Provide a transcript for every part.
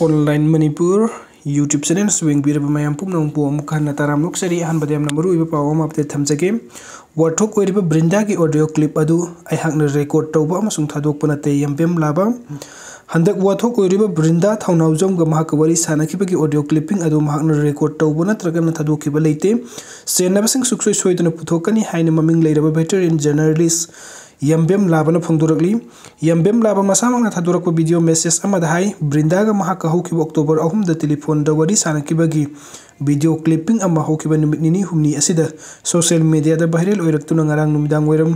Online Manipur YouTube channel स्विंग बीरब मयाम पुमनों पोम खाना ताराम लोकसरी अहन बदयम नंबरू इब पावम अपडेट थमजगे वार्थोक ओइरिब ब्रिंदा की ऑडियो क्लिप अदु अहांगना रेकॉर्ड तौबा अमसुंग थादोकपना ते यमबेम लाबा हंदक वार्थोक ओइरिब ब्रिंदा थाउनाउजम ग महाक वरी सानखिबगी ऑडियो क्लिपिंग अदु महाकना रेकॉर्ड तौबा नत्रगना थादोकिबा लेते सेनबसिंग सुक्सोय सोयदना पुथोकनी हाइना ममिंग लेरबा वेटरन जर्नलिस्ट यमबेम लाबना फोंदोरकली यमबेम लाबा मसामंगना थादोरकपा वीडियो मेसेज अमदा हाई ब्रिंदागा महाक हौकिबा अक्टोबर 3 दा टेलीफोन दा वरी सानखिबगी वीडियो क्लिपिंग अमा हौकिबा निमित निनी हुमनी असिदा सोशल मीडिया दा वायरल ओइरक्तुना ngarang नुमिदांग वैरम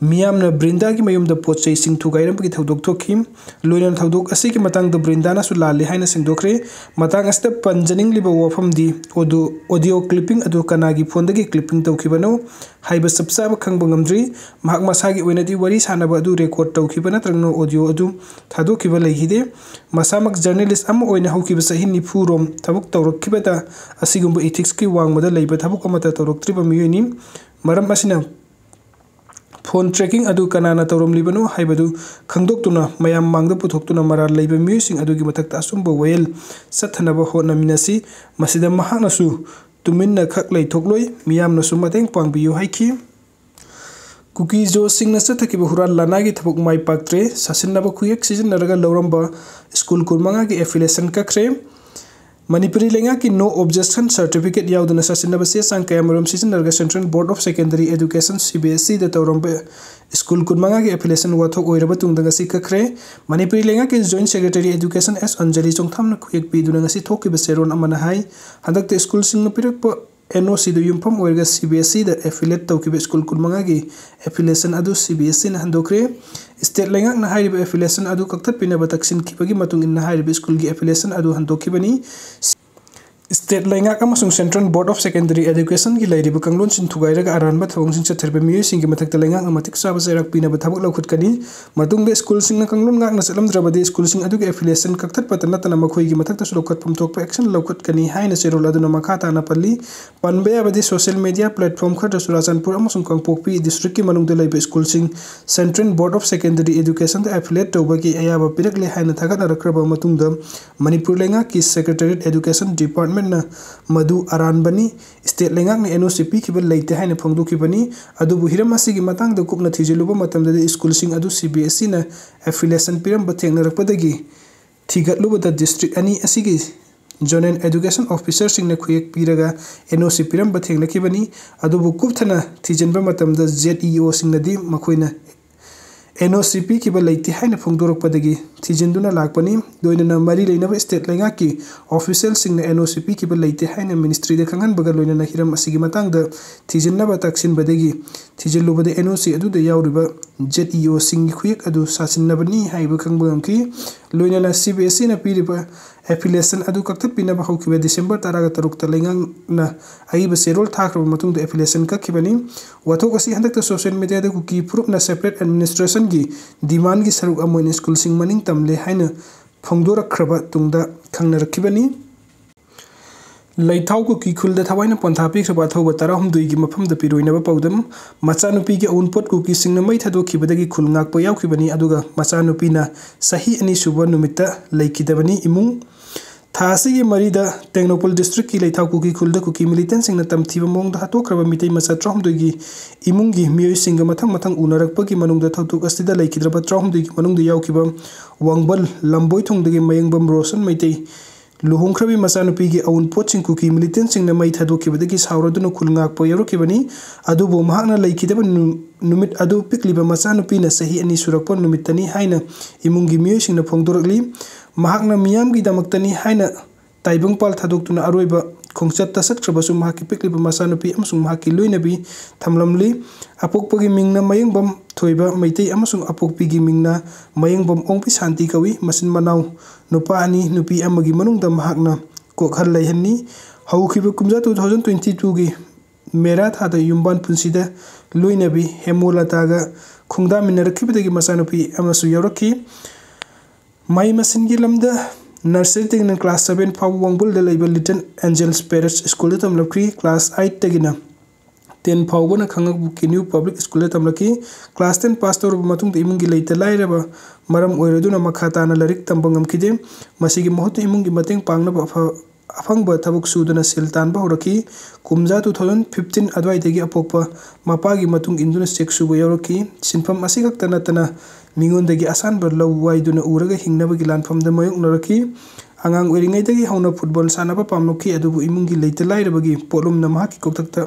मियामना ब्रिंदा की मयुमदा पोचै सिंग थुगाइरमगी थौदोक थोखिम लोइना थौदोक असिगी मतंगदा ब्रिंदाना सु लाले हाइना सिंगदोखरे मतंग अस्ता पंजनिंग लिबा वफमदी ऑडियो क्लिपिंग अदु कनागी फोनदगी क्लिपिंग तौखिबनो हाइबा सबसाब खंगबा ngamdri महाक मसागी ओइनादी वरी सानबा अदु रेकॉर्ड तौखिबा नत्रंगनो ऑडियो अदु थादोखिबा लैहिदे मसामक जर्नलिस्ट अम ओइना हौखिबा सही निफु रोम थबुक तौरखिबदा असिगुंबा इथिक्स की वांगबदा लैबा थबुक अमता तौरक्त्रिबा मियोइनी मरम असिना फोन ट्रैकिंग अदु कनाना तौरमलिबनो हाइबदु खंगदोक्तुना मयाम मांगदा पुथोक्तुना मरा लैबा मियोइसिंग अदुगी मथक्ता असुंबा वेल सथनबा होनामिनासी मसिदा महानसु तुमिन्ना खक लैथोक्लोय मियामनसु मतेंग पांगबियो हाइखि कुकी जो सिंगना सथकिबा हुरान लानागी थबुक माइ पाक्त्रे सासिनबा खुयेक सिजनरगा लौरंबा स्कूल कुरमांगा की एफिलिएशन कखरे मणिपुरी लेंगा की नो ऑब्जेक्शन सर्टिफिकेट याउदना सासिनबा से सांग कयामरम सिजनरगा central board of secondary education CBSE दा तौरंबा स्कूल कुरमांगा की एफिलिएशन वाथोक ओइरबा तुंगदा ngasi कखरे मणिपुरी लेंगा की joint secretary education S Anjali चोंगथामना खुयेक पीदुना ngasi थोकिबा सेरोन अमना हाई हंदकते स्कूल सिंग पिरकपा NOC द युमफम ओइरगा CBSE द एफिलिएट तौकिबा स्कूल कुरमांगा की एफिलिएशन अदु CBSE ना हंदोखरे स्टेट लेंगा ना हाइरिबा एफिलिएशन अदु कक्थपिनबा तक्सिन खिबगी मतुंग इन हाइरिबा स्कूल की एफिलिएशन अदु हंदोखिबनी स्टेट लेंगा अमसुंग central board of secondary education की लैरिबा कंगलोन सिन थुगाइरगा अरानबा थोंगसिन चथरबा मियोइसिंग की मथक्ता लेंगा मतिक साबा जैरक पिनबा थबक लौखुटकनी मतुंग स्कूल सिंग कंगलोन गाकना चलमद्रबदि स्कूल सिंग अदुगी एफिलिएशन कक्थपत नतना मखोइगी मथक्ता सुलौखटपम थोकपा एक्शन लौखुटकनी हाइना सेरोल अदुना मखा ताना पल्ली पनबेयाबदि सोशल मीडिया प्लेटफॉर्म खर सुराचनपुर अमसुंग कंगपोकपी डिस्ट्रिक्ट की मनुंगदा लैबा स्कूल सिंग central board of secondary education दा एफिलिएट तौबगी अयाबा पिरकले हाइना थागतनरख्रबा मतुंगदा मणिपुर लेंगा की सेक्रेटरीट एजुकेशन डिपार्टमेंट ना मधु अरानबनी स्टेट लेंगाक ने NOC पीखिबा लैते हाइना फोंदोखिबनी अदुबु हिरम असिगी मतंग द कुपना थिजिलुबा मतमदि स्कूल सिंग अदु CBSE ना एफिलिएशन पिरम बथेंगनरपदगी थिगतलुबा द डिस्ट्रिक्ट अनि असिगी जोनल एजुकेशन ऑफिसर सिंग ने खुयेक पीरगा NOC पिरम बथेंगनखिबनी अदुबु कुपथना थिजिनबा मतमदा ZEO सिंग नदी मखोइना NOC पीखिबा लैते हाइना फोंदोरकपदगी थिजिनदुना लाकपनी दोइनना मरी लेनबा स्टेट लेंगा की ऑफिशियल सिंग ने NOC पीखिबा लैते हाइना मिनिस्ट्री दा खंगनबगा लोइनना हिरम असिगी मतंगदा थिजिनबा तक्सिनबदगी थिजिलुबदे NOC अदुदा याउरिबा ZEO सिंग खुयेक अदु सासिनबनी हाइबा खंगबगमखि लोइनना CBSE ना पीरिबा एफिलिएशन अदु कक्थपिनबा हौकिबा डिसेंबर 13 ता लेंगांगना आइबा सेरोल थाखरबा मतुंगदा एफिलिएशन कखिबनी वाथोक असि हंदकता सोशल मीडिया दा कुकी प्रूफना सेपरेट एडमिनिस्ट्रेशन की डिमांड की सरुक अमोइन स्कूल सिंग मनिंग तमले हाइना फोंदोरखरबा तुंगदा खंगनरखिबनी लैथाउ कुकी खुलदा थवाइना पंथा पिखरबा थौबा 13 की मफमदा पिरोइनबा पौदम मचानुपी की अउनपोट कुकी सिंगना मै थादोखिबदगी खुलंगाकपा याउखिबनी अदुगा मचानुपीना सही अनि सुबा नुमित्ता लैखिदबनी इमुंग थासी मरीदा टेक्नोपोल डिस्ट्रिक्ट की लैथाउ कुकी खुलदा कुकी मिलिटेंट सिंगना तमथिबा मोंगदा हातोखरबा मितै मचा 13 की इमुंगी मियोइ सिंगा मथंग मथंग उनरकपगी मनुंगदा थौतुक अस्तिदा लैखिद्रबा 13 की मनुंगदा याउखिबा वांगबल लंबोय थोंगदगी मयंगबम रोशन मैतै लुहोंख्रबी मचानुपी की अउनपोट सिंग कुकी मिलिटेंट सिंगना मै थादोखिबदगी सावरदुना खुलंगाकपा यारुखिबनी अदुबो महाकना लैखिदबा नुमित अदु पिकलिबा मचानुपीना सही अनि सुरकपा नुमित्तनी हाइना इमुंगी मियोइ सिंगना फोंदोरकली महाकना मियामगी दमक्तनी हाइना ताइबंगपाल थादोक्तुना अरोइबा खोंगचत तसतख्रबसु महाकी पिकलिबा मचानुपी अमसुंग महाकी लोइनबी थमलमली अपोकपगी मिंगना मयंगबम थोइबा मैतै अमसुंग अपोकपीगी मिंगना मयंगबम ओंपी शांति कवि मसिन मनाउ नुपा अनि नुपी अमगी मनुंगदा महाकना कोखल लैहन्नी हौखिबा कुमजा 2022 की मेरा थादा युमबान पुंसिदा लोइनबी हेमोलतागा खुंगदा मिनरखिबदगी मचानुपी अमसु यावरखि माई मसिनगी लमदा नर्सरी तगिना क्लास 7 फाउ वांगबुल द लेबल लिटिल एंजल्स पेरिश स्कूल तमलखि क्लास 8 तगिना 10 फाउबना खंगबुकी न्यू पब्लिक स्कूल तमलकी क्लास 10 पास तौरब मतुंग इमुंगी लेते लाइरबा मरम ओइरदुना मखा ताना लरिक तंबा ngamkide masigi mohut imungi mateng pangnaba afangba thabuk suduna sel tanba horaki kumja 2015 adwaidagi apokpa mapagi matung induna sek suba yoraki sinfam asigak tanatana mingondagi asanba law waiduna uraga hingnabagi lanfamda mayok naraki angang oiringaidagi hauna football sanaba pamnoki adubu imungi leite lairabagi polumna mahaki koktakta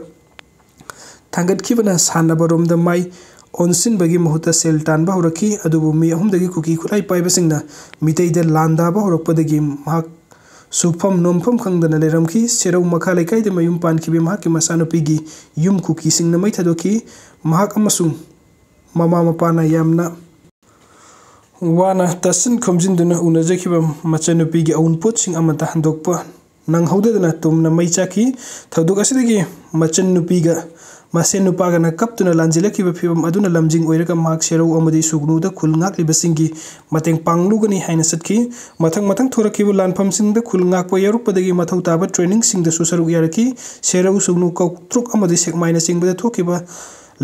thangatkibana sanaba romda mai onsin bagi mahuta sel tanba horaki adubu mi ahumdagi kuki khulai paibasingna miteida landaba horakpadagi mahak sufam nomfam khangdana leramki serau makha lekai de mayum pankibe mahaki masanopigi yum kuki singna mai thadoki mahak amasung mama mapana yamna wana tasin khomjinduna unajakiba machanopigi aunpot sing amata handokpa nanghaudadana tumna mai chaki thodok asidagi machanupiga masen nupagana kaptuna lanjilaki phibam aduna lamjing oiraga mak serau amadi sugnuda khulngak libasingi mateng panglugani haina satki mathang thorakibu lanpham singda khulngak pa yarukpadagi mathau taba training singda susaru yaraki serau sugnu kautruk amadi sekmaina singbada thokiba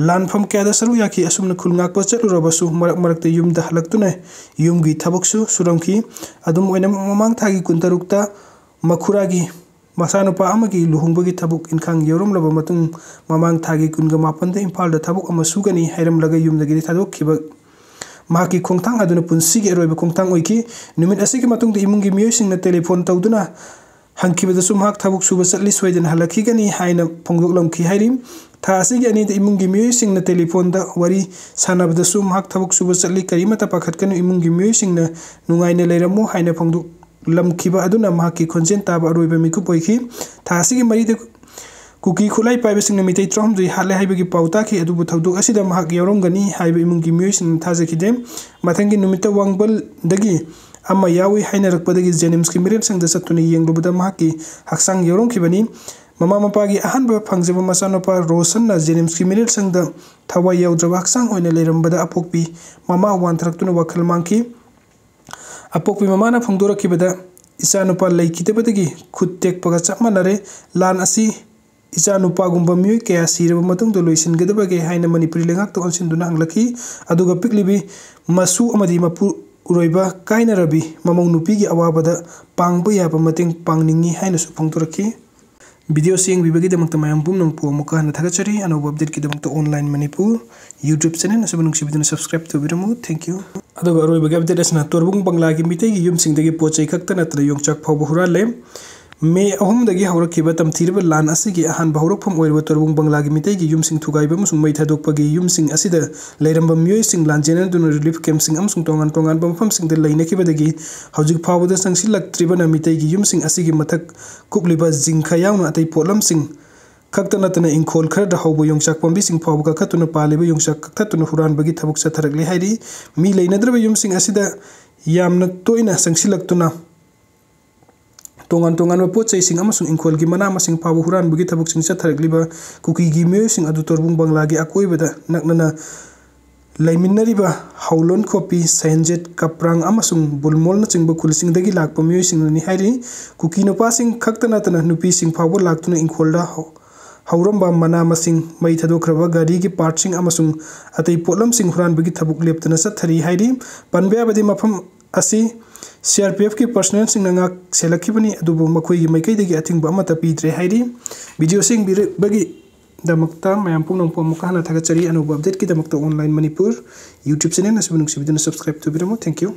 lanpham kyada saru yaki asumna khulngak pa chalurabasu marakte yumda halaktuna yumgi thabaksu suramki adum oina mamang thagi kuntarukta makhuragi masanupa amagi luhungbagi thabuk inkhang yorumlaba matung mamang thagi kunga mapanda impalda thabuk ama sugani hairamlaga yumdagi thadokkiba mahaki khongthang aduna punsigi eroiba khongthang oiki numit asigi matungda imungi miyoisingna telephone tawduna hangkibada sumhak thabuk suba chatli soidan halakigani haina phongdoklamki hairim tha asigi ani da imungi miyoisingna telephone da wari sanabada sumhak thabuk suba chatli karimata pakhatkanu imungi miyoisingna nungaina leiramu haina phongdok lamkiba aduna mahaki khonjen taba aroiba miku poiki thasigi maride kuki khulai paibasingna mitei tromjui hale haibagi pauta ki adubu thodok asida mahak yoromgani haiba imungi miyoising thajekide mathangi numita wangbal dagi amma yawi hainarakpadagi jenims ki miren sangda satuni yenglubada mahaki haksang yoromkibani mama mapagi ahanba phangjaba masanopa rosanna jenims ki miren sangda thawa yawdraba haksang oina leirambada apokpi mama wantharaktuna wakhal mangki apokpi mamana phongdorakibada ichanupa leikitebadagi khuttekpaga chapmanare lan asi ichanupa gumba miyoi kaya siraba matungda loisingadabage haina manipuri lengakta onsinduna hanglaki aduga piklibi masu amadi mapu uroiba kainarabi mamau nupigi awabada pangba yaba mateng pangningi haina su phongdoraki video seeing bibagidamagta mayam pumnam pu amuka hana thagachari anoba update kidamagta online manipur YouTube channel asubunung sibiduna subscribe tobiramu thank you aduga aroibagi update asna torbung banglagi mitegi yumsingdagi pochai khakta natra yongchak phawba hurale मे अहुमदगी हौरखिबा तमथिरबा लान असिगी अहान बहुरखफम ओइरबा तोरबुंग बंगलागी मितैगी युमसिंग थुगाइबा अमसुंग मै थादोकपगी युमसिंग असिदा लैरंबा मियोइसिंग लानजेना दुना relief कैम्पसिंग अमसुंग तोंगान तोंगान मफमसिंग लैनखिबदगी हौजिक फावदा संसिलक्त्रिबना मितैगी युमसिंग असिगी मथक कुपलिबा जिंखा यावना अतै पोलमसिंग खक्तनतना इंखोल खरदा हौबो योंगचाक पंबिसिंग फावबा खतुना पालिबा योंगचाक खतुना हुरानबगी थबुक सथरगले हाइरि मी लैनद्रबा युमसिंग असिदा यामना तोइना संसिलक्तुना tongan tongan pochai sing amasung ingkhol gi mana masing pabu huran bugi thabuk sing chathargliba kuki gi myo sing adu torbung bangla gi akoibada naknana laiminariba haulon kopi senjet kaprang amasung bulmol na chingba khulsing dagi lakpa myo sing ni hairi kuki no passing khaktana tana nupi sing pabu laktuna ingkholda hauramba mana masing mai thadokraba gari gi partsing amasung atai polam sing huran bugi thabuk leptana chathari hairi panbe abadi mafam asi CRPF की personnel Singh नंगाक सेलखिबनी अदुबु मखोई मैकैदगी अथिंग अमता पीद्रे हाइरि वीडियो सिंह बिरबगी दमक्ता मयाम पुंग नंग पोमुका हना थागचरी अनुभव अपडेट की दमक्ता ऑनलाइन मणिपुर YouTube चैनल असबुनुक सिबिदन सब्सक्राइब तो बिरमो थैंक यू।